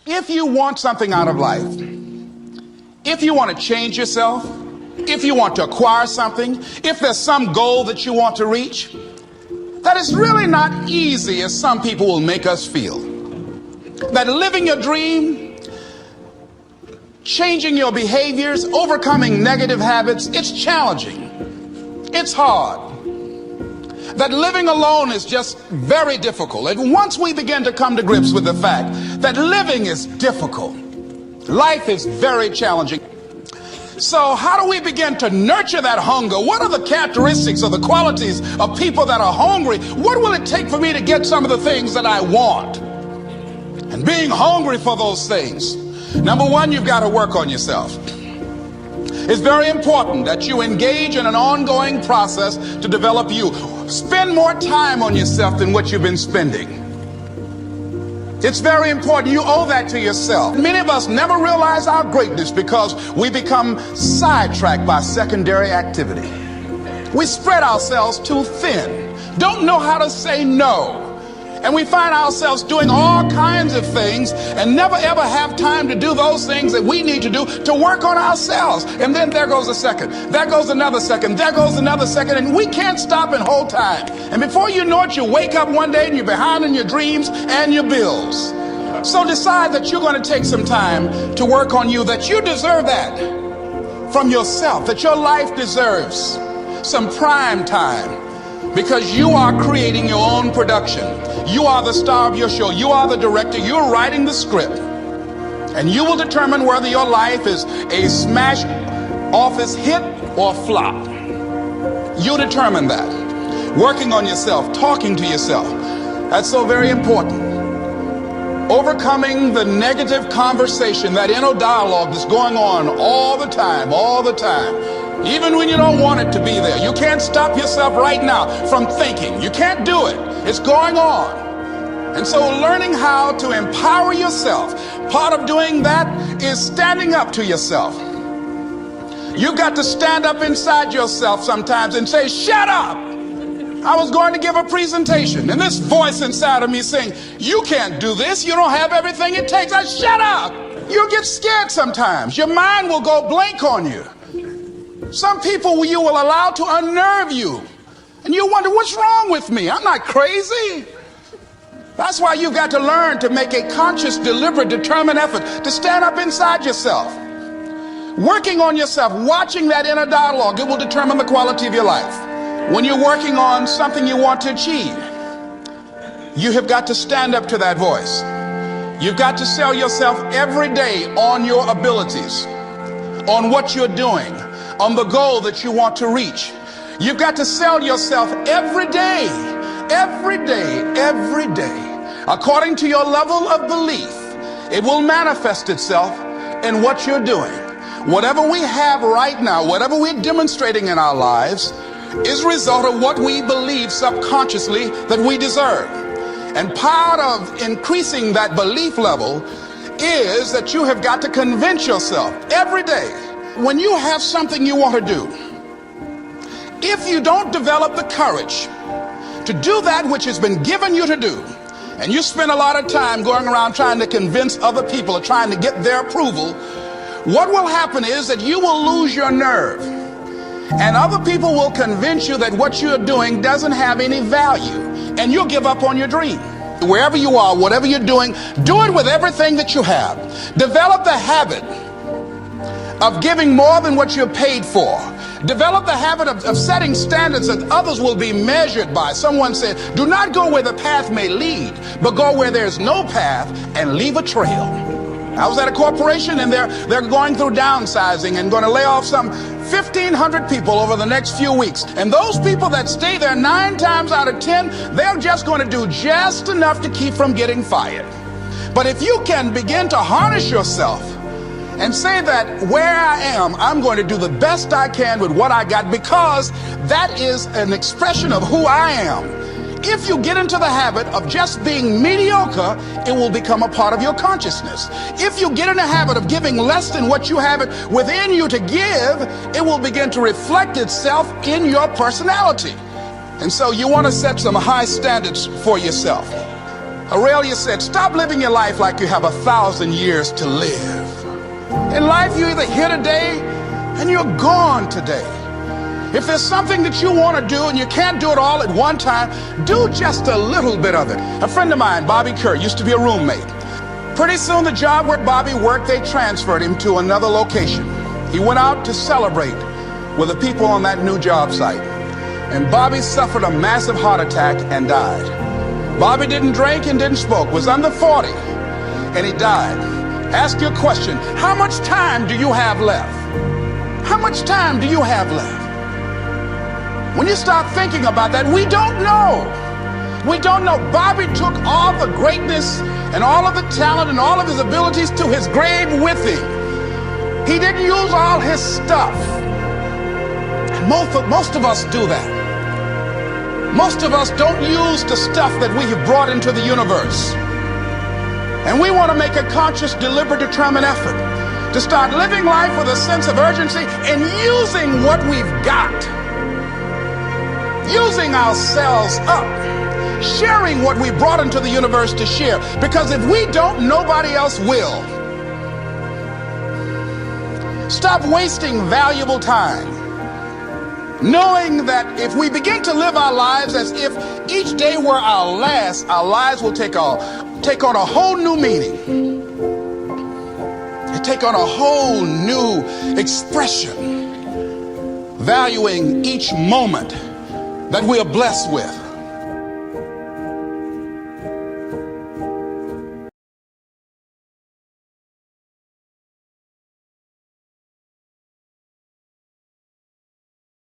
If you want something out of life, if you want to change yourself, if you want to acquire something, if there's some goal that you want to reach, that is really not easy as some people will make us feel. That living your dream, changing your behaviors, overcoming negative habits, it's challenging. It's hard. That living alone is just very difficult. And once we begin to come to grips with the fact that living is difficult, life is very challenging. So how do we begin to nurture that hunger? What are the characteristics or the qualities of people that are hungry? What will it take for me to get some of the things that I want? And being hungry for those things, number one, you've got to work on yourself. It's very important that you engage in an ongoing process to develop you. Spend more time on yourself than what you've been spending. It's very important. You owe that to yourself. Many of us never realize our greatness because we become sidetracked by secondary activity. We spread ourselves too thin, don't know how to say no. And we find ourselves doing all kinds of things and never ever have time to do those things that we need to do to work on ourselves. And then there goes a second, there goes another second, there goes another second, and we can't stop and hold time. And before you know it, you wake up one day and you're behind in your dreams and your bills. So decide that you're going to take some time to work on you, that you deserve that from yourself, that your life deserves some prime time. Because you are creating your own production. You are the star of your show. You are the director. You're writing the script. And you will determine whether your life is a smash office hit or flop. You determine that. Working on yourself, talking to yourself. That's so very important. Overcoming the negative conversation, that inner dialogue that's going on all the time, even when you don't want it to be there. You can't stop yourself right now from thinking. You can't do it. It's going on. And so learning how to empower yourself, part of doing that is standing up to yourself. You've got to stand up inside yourself sometimes and say, shut up. I was going to give a presentation and this voice inside of me saying, you can't do this. You don't have everything it takes. Shut up. You'll get scared sometimes. Your mind will go blank on you. Some people you will allow to unnerve you. And you wonder, what's wrong with me? I'm not crazy. That's why you've got to learn to make a conscious, deliberate, determined effort to stand up inside yourself. Working on yourself, watching that inner dialogue, it will determine the quality of your life. When you're working on something you want to achieve, you have got to stand up to that voice. You've got to sell yourself every day on your abilities, on what you're doing, on the goal that you want to reach. You've got to sell yourself every day, according to your level of belief. It will manifest itself in what you're doing. Whatever we have right now, whatever we're demonstrating in our lives, is a result of what we believe subconsciously that we deserve. And part of increasing that belief level is that you have got to convince yourself every day. When you have something you want to do, if you don't develop the courage to do that which has been given you to do, and you spend a lot of time going around trying to convince other people or trying to get their approval, what will happen is that you will lose your nerve. And other people will convince you that what you're doing doesn't have any value, and you'll give up on your dream. Wherever you are, whatever you're doing, do it with everything that you have. Develop the habit of giving more than what you're paid for. Develop the habit of setting standards that others will be measured by. Someone said, do not go where the path may lead, but go where there's no path and leave a trail. I was at a corporation and they're going through downsizing and going to lay off some 1,500 people over the next few weeks. And those people that stay there 9 times out of 10, they're just going to do just enough to keep from getting fired. But if you can begin to harness yourself and say that where I am, I'm going to do the best I can with what I got, because that is an expression of who I am. If you get into the habit of just being mediocre, it will become a part of your consciousness. If you get in the habit of giving less than what you have it within you to give, it will begin to reflect itself in your personality. And so you want to set some high standards for yourself. Aurelia said, stop living your life like you have 1,000 years to live. In life, you're either here today and you're gone today. If there's something that you want to do and you can't do it all at one time, do just a little bit of it. A friend of mine, Bobby Kerr, used to be a roommate. Pretty soon the job where Bobby worked, they transferred him to another location. He went out to celebrate with the people on that new job site. And Bobby suffered a massive heart attack and died. Bobby didn't drink and didn't smoke, was under 40, and he died. Ask your question, how much time do you have left? How much time do you have left? When you start thinking about that, we don't know. We don't know. Bobby took all the greatness and all of the talent and all of his abilities to his grave with him. He didn't use all his stuff. And most of us do that. Most of us don't use the stuff that we have brought into the universe. And we want to make a conscious, deliberate, determined effort to start living life with a sense of urgency and using what we've got. Using ourselves up. Sharing what we brought into the universe to share. Because if we don't, nobody else will. Stop wasting valuable time, knowing that if we begin to live our lives as if each day were our last, our lives will take on a whole new meaning. They take on a whole new expression, valuing each moment that we are blessed with.